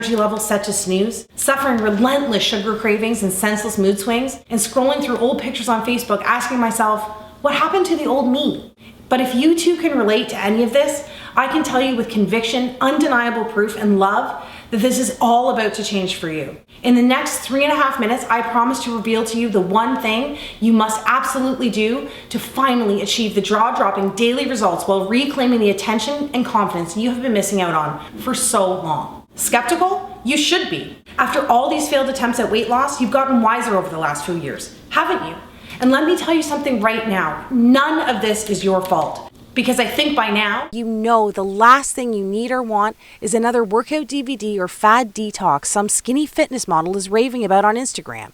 energy level set to snooze, suffering relentless sugar cravings and senseless mood swings, and scrolling through old pictures on Facebook asking myself, what happened to the old me? But if you too can relate to any of this, I can tell you with conviction, undeniable proof, and love that this is all about to change for you. In the next 3.5 minutes, I promise to reveal to you the one thing you must absolutely do to finally achieve the jaw-dropping daily results while reclaiming the attention and confidence you have been missing out on for so long. Skeptical? You should be. After all these failed attempts at weight loss, you've gotten wiser over the last few years, haven't you? And let me tell you something right now, none of this is your fault. Because I think by now, you know the last thing you need or want is another workout DVD or fad detox some skinny fitness model is raving about on Instagram.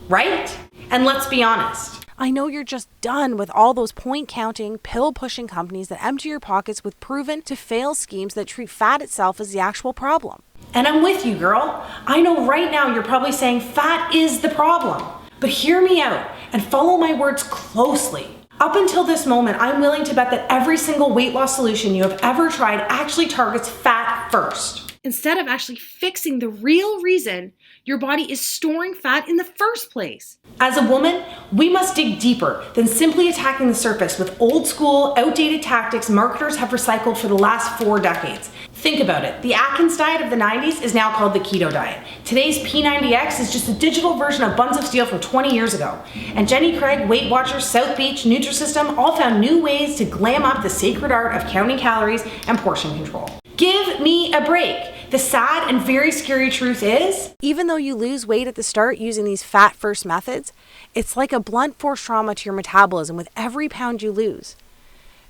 Right? And let's be honest. I know you're just done with all those point-counting, pill-pushing companies that empty your pockets with proven-to-fail schemes that treat fat itself as the actual problem. And I'm with you, girl. I know right now you're probably saying fat is the problem. But hear me out and follow my words closely. Up until this moment, I'm willing to bet that every single weight loss solution you have ever tried actually targets fat first, instead of actually fixing the real reason your body is storing fat in the first place. As a woman, we must dig deeper than simply attacking the surface with old school, outdated tactics marketers have recycled for the last 4 decades. Think about it. The Atkins diet of the 90s is now called the keto diet. Today's P90X is just a digital version of Buns of Steel from 20 years ago. And Jenny Craig, Weight Watchers, South Beach, Nutrisystem all found new ways to glam up the sacred art of counting calories and portion control. Give me a break. The sad and very scary truth is, even though you lose weight at the start using these fat-first methods, it's like a blunt force trauma to your metabolism with every pound you lose.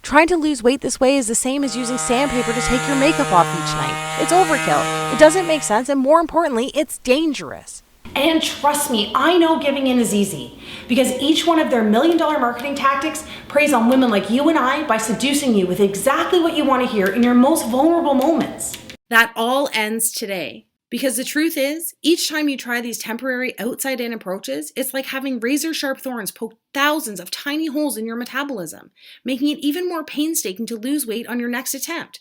Trying to lose weight this way is the same as using sandpaper to take your makeup off each night. It's overkill. It doesn't make sense, and more importantly, it's dangerous. And trust me, I know giving in is easy, because each one of their $1 million marketing tactics preys on women like you and I by seducing you with exactly what you want to hear in your most vulnerable moments. That all ends today. Because the truth is, each time you try these temporary outside-in approaches, it's like having razor-sharp thorns poke thousands of tiny holes in your metabolism, making it even more painstaking to lose weight on your next attempt.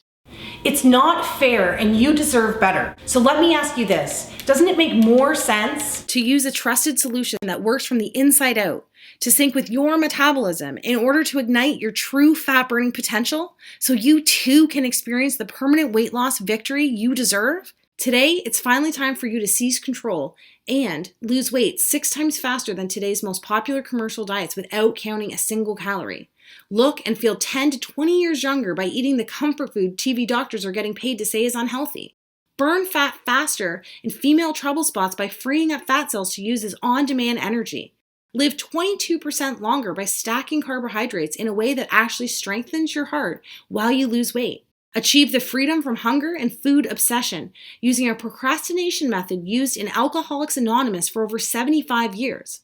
It's not fair, and you deserve better. So let me ask you this. Doesn't it make more sense to use a trusted solution that works from the inside out, to sync with your metabolism in order to ignite your true fat-burning potential so you too can experience the permanent weight loss victory you deserve? Today, it's finally time for you to seize control and lose weight 6 times faster than today's most popular commercial diets without counting a single calorie. Look and feel 10 to 20 years younger by eating the comfort food TV doctors are getting paid to say is unhealthy. Burn fat faster in female trouble spots by freeing up fat cells to use as on-demand energy. Live 22% longer by stacking carbohydrates in a way that actually strengthens your heart while you lose weight. Achieve the freedom from hunger and food obsession using a procrastination method used in Alcoholics Anonymous for over 75 years.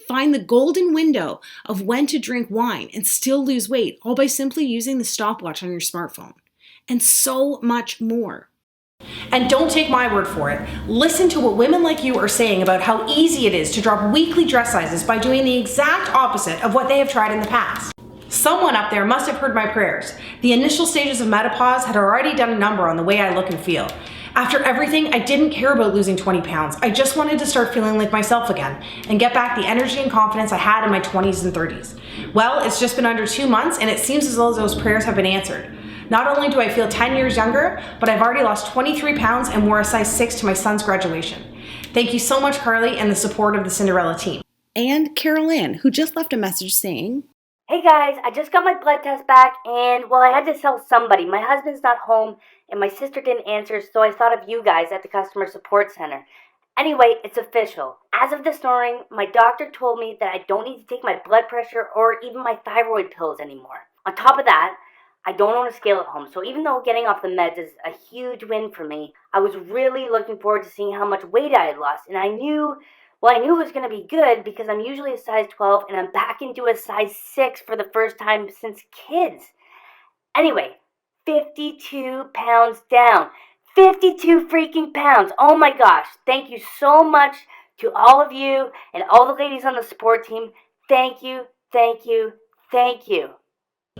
Find the golden window of when to drink wine and still lose weight, all by simply using the stopwatch on your smartphone. And so much more. And don't take my word for it. Listen to what women like you are saying about how easy it is to drop weekly dress sizes by doing the exact opposite of what they have tried in the past. Someone up there must have heard my prayers. The initial stages of menopause had already done a number on the way I look and feel. After everything, I didn't care about losing 20 pounds. I just wanted to start feeling like myself again and get back the energy and confidence I had in my 20s and 30s. Well, it's just been under 2 months and it seems as though those prayers have been answered. Not only do I feel 10 years younger, but I've already lost 23 pounds and wore a size 6 to my son's graduation. Thank you so much, Carly, and the support of the Cinderella team. And Carol Ann, who just left a message saying, "Hey guys, I just got my blood test back and, well, I had to tell somebody. My husband's not home and my sister didn't answer, so I thought of you guys at the customer support center. Anyway, it's official. As of this morning, my doctor told me that I don't need to take my blood pressure or even my thyroid pills anymore. On top of that, I don't own a scale at home, so even though getting off the meds is a huge win for me, I was really looking forward to seeing how much weight I had lost, and I knew it was going to be good because I'm usually a size 12 and I'm back into a size 6 for the first time since kids. Anyway, 52 pounds down. 52 freaking pounds. Oh my gosh. Thank you so much to all of you and all the ladies on the support team. Thank you, thank you, thank you.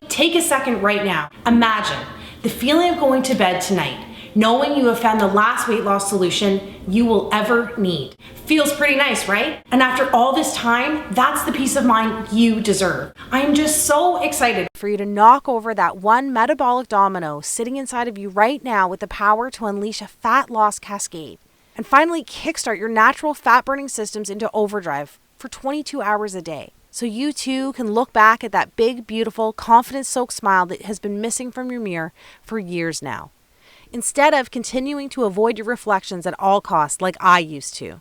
Take a second right now. Imagine the feeling of going to bed tonight, knowing you have found the last weight loss solution you will ever need. Feels pretty nice, right? And after all this time, that's the peace of mind you deserve. I am just so excited for you to knock over that one metabolic domino sitting inside of you right now with the power to unleash a fat loss cascade and finally kickstart your natural fat burning systems into overdrive for 22 hours a day. So you too can look back at that big, beautiful, confidence-soaked smile that has been missing from your mirror for years now, instead of continuing to avoid your reflections at all costs like I used to.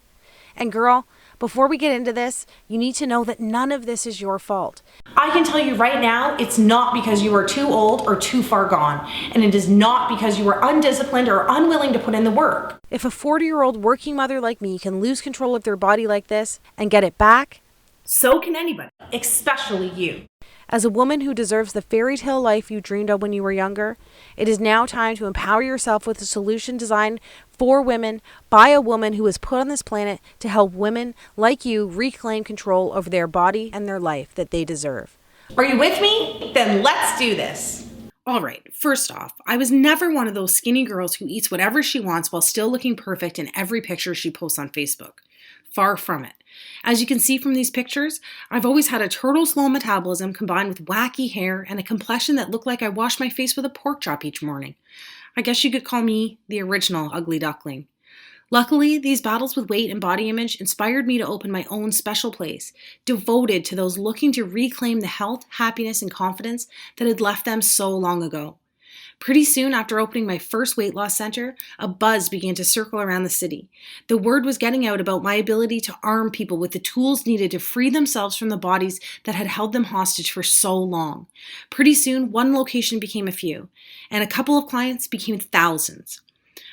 And girl, before we get into this, you need to know that none of this is your fault. I can tell you right now, it's not because you are too old or too far gone, and it is not because you are undisciplined or unwilling to put in the work. If a 40-year-old working mother like me can lose control of their body like this and get it back, so can anybody, especially you. As a woman who deserves the fairy tale life you dreamed of when you were younger, it is now time to empower yourself with a solution designed for women by a woman who was put on this planet to help women like you reclaim control over their body and their life that they deserve. Are you with me? Then let's do this. All right, first off, I was never one of those skinny girls who eats whatever she wants while still looking perfect in every picture she posts on Facebook. Far from it. As you can see from these pictures, I've always had a turtle slow metabolism combined with wacky hair and a complexion that looked like I washed my face with a pork chop each morning. I guess you could call me the original ugly duckling. Luckily, these battles with weight and body image inspired me to open my own special place, devoted to those looking to reclaim the health, happiness, and confidence that had left them so long ago. Pretty soon after opening my first weight loss center, a buzz began to circle around the city. The word was getting out about my ability to arm people with the tools needed to free themselves from the bodies that had held them hostage for so long. Pretty soon, one location became a few, and a couple of clients became thousands.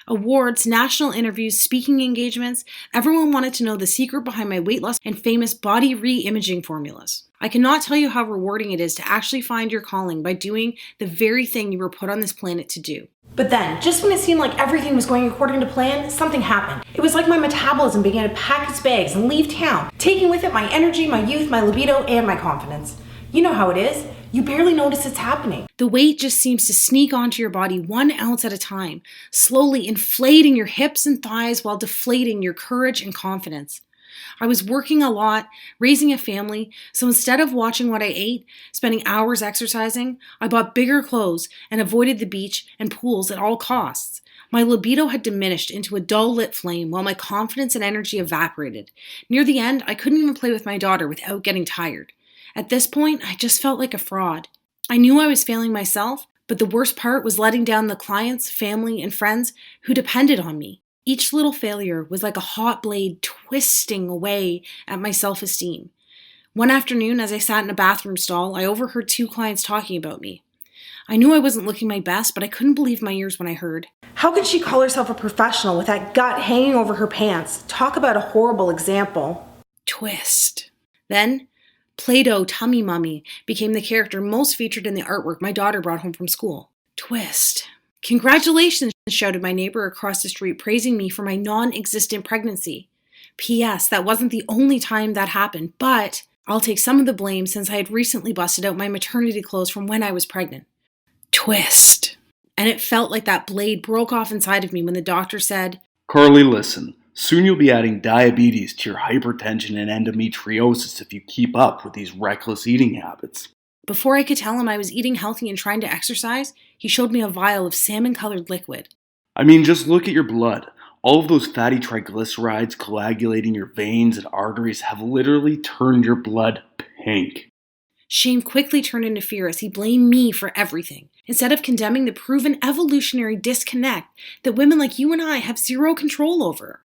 Awards, national interviews, speaking engagements, everyone wanted to know the secret behind my weight loss and famous body re-imaging formulas. I cannot tell you how rewarding it is to actually find your calling by doing the very thing you were put on this planet to do. But then, just when it seemed like everything was going according to plan, something happened. It was like my metabolism began to pack its bags and leave town, taking with it my energy, my youth, my libido, and my confidence. You know how it is. You barely notice it's happening. The weight just seems to sneak onto your body 1 ounce at a time, slowly inflating your hips and thighs while deflating your courage and confidence. I was working a lot, raising a family, so instead of watching what I ate, spending hours exercising, I bought bigger clothes and avoided the beach and pools at all costs. My libido had diminished into a dull-lit flame while my confidence and energy evaporated. Near the end, I couldn't even play with my daughter without getting tired. At this point, I just felt like a fraud. I knew I was failing myself, but the worst part was letting down the clients, family, and friends who depended on me. Each little failure was like a hot blade twisting away at my self-esteem. One afternoon, as I sat in a bathroom stall, I overheard 2 clients talking about me. I knew I wasn't looking my best, but I couldn't believe my ears when I heard. How could she call herself a professional with that gut hanging over her pants? Talk about a horrible example. Twist. Then, Play-Doh Tummy Mummy became the character most featured in the artwork my daughter brought home from school. Twist. Congratulations, shouted my neighbor across the street, praising me for my non-existent pregnancy. P.S. That wasn't the only time that happened, but I'll take some of the blame since I had recently busted out my maternity clothes from when I was pregnant. Twist. And it felt like that blade broke off inside of me when the doctor said, Carly, listen. Soon you'll be adding diabetes to your hypertension and endometriosis if you keep up with these reckless eating habits. Before I could tell him I was eating healthy and trying to exercise, he showed me a vial of salmon-colored liquid. I mean, just look at your blood. All of those fatty triglycerides coagulating your veins and arteries have literally turned your blood pink. Shame quickly turned into fear as he blamed me for everything, instead of condemning the proven evolutionary disconnect that women like you and I have zero control over.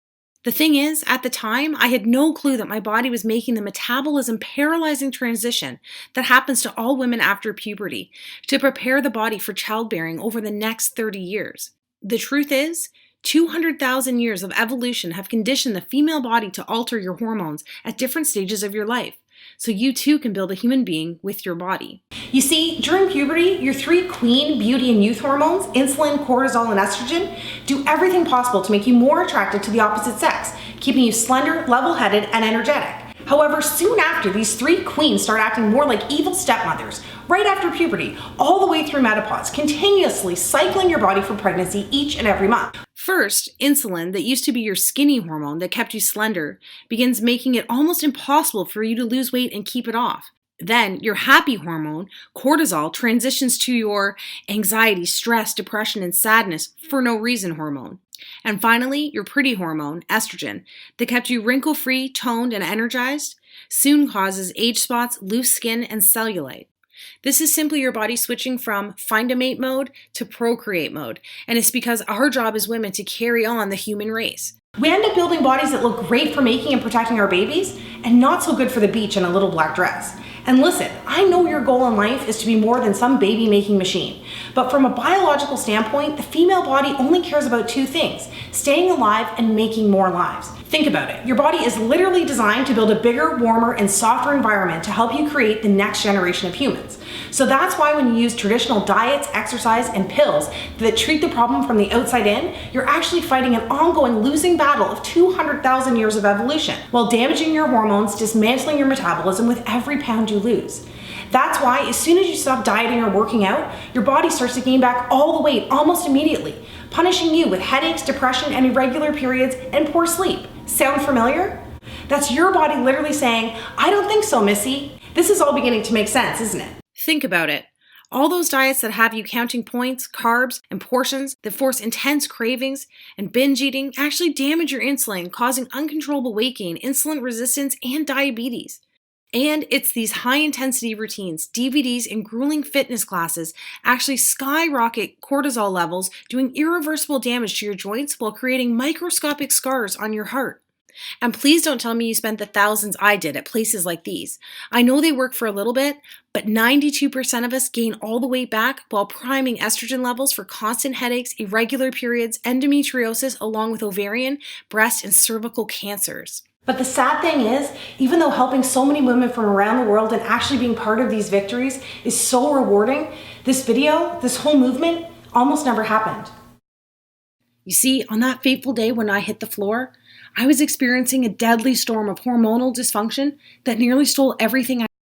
The thing is, at the time, I had no clue that my body was making the metabolism paralyzing transition that happens to all women after puberty to prepare the body for childbearing over the next 30 years. The truth is, 200,000 years of evolution have conditioned the female body to alter your hormones at different stages of your life, so you too can build a human being with your body. You see, during puberty, your 3 queen beauty and youth hormones, insulin, cortisol, and estrogen, do everything possible to make you more attracted to the opposite sex, keeping you slender, level-headed, and energetic. However, soon after, these three queens start acting more like evil stepmothers, right after puberty, all the way through menopause, continuously cycling your body for pregnancy each and every month. First, insulin, that used to be your skinny hormone that kept you slender, begins making it almost impossible for you to lose weight and keep it off. Then, your happy hormone, cortisol, transitions to your anxiety, stress, depression, and sadness for no reason hormone. And finally, your pretty hormone, estrogen, that kept you wrinkle-free, toned, and energized, soon causes age spots, loose skin, and cellulite. This is simply your body switching from find a mate mode to procreate mode, and it's because our job as women to carry on the human race. We end up building bodies that look great for making and protecting our babies, and not so good for the beach in a little black dress. And listen, I know your goal in life is to be more than some baby-making machine, but from a biological standpoint, the female body only cares about two things: staying alive and making more lives. Think about it. Your body is literally designed to build a bigger, warmer, and softer environment to help you create the next generation of humans. So that's why when you use traditional diets, exercise, and pills that treat the problem from the outside in, you're actually fighting an ongoing losing battle of 200,000 years of evolution, while damaging your hormones, dismantling your metabolism with every pound you lose. That's why as soon as you stop dieting or working out, your body starts to gain back all the weight almost immediately, punishing you with headaches, depression, and irregular periods and poor sleep. Sound familiar? That's your body literally saying, "I don't think so, Missy." This is all beginning to make sense, isn't it? Think about it. All those diets that have you counting points, carbs, and portions that force intense cravings and binge eating actually damage your insulin, causing uncontrollable weight gain, insulin resistance, and diabetes. And it's these high-intensity routines, DVDs, and grueling fitness classes actually skyrocket cortisol levels, doing irreversible damage to your joints while creating microscopic scars on your heart. And please don't tell me you spent the thousands I did at places like these. I know they work for a little bit, but 92% of us gain all the weight back while priming estrogen levels for constant headaches, irregular periods, endometriosis, along with ovarian, breast, and cervical cancers. But the sad thing is, even though helping so many women from around the world and actually being part of these victories is so rewarding, this video, this whole movement, almost never happened. You see, on that fateful day when I hit the floor, I was experiencing a deadly storm of hormonal dysfunction that nearly stole everything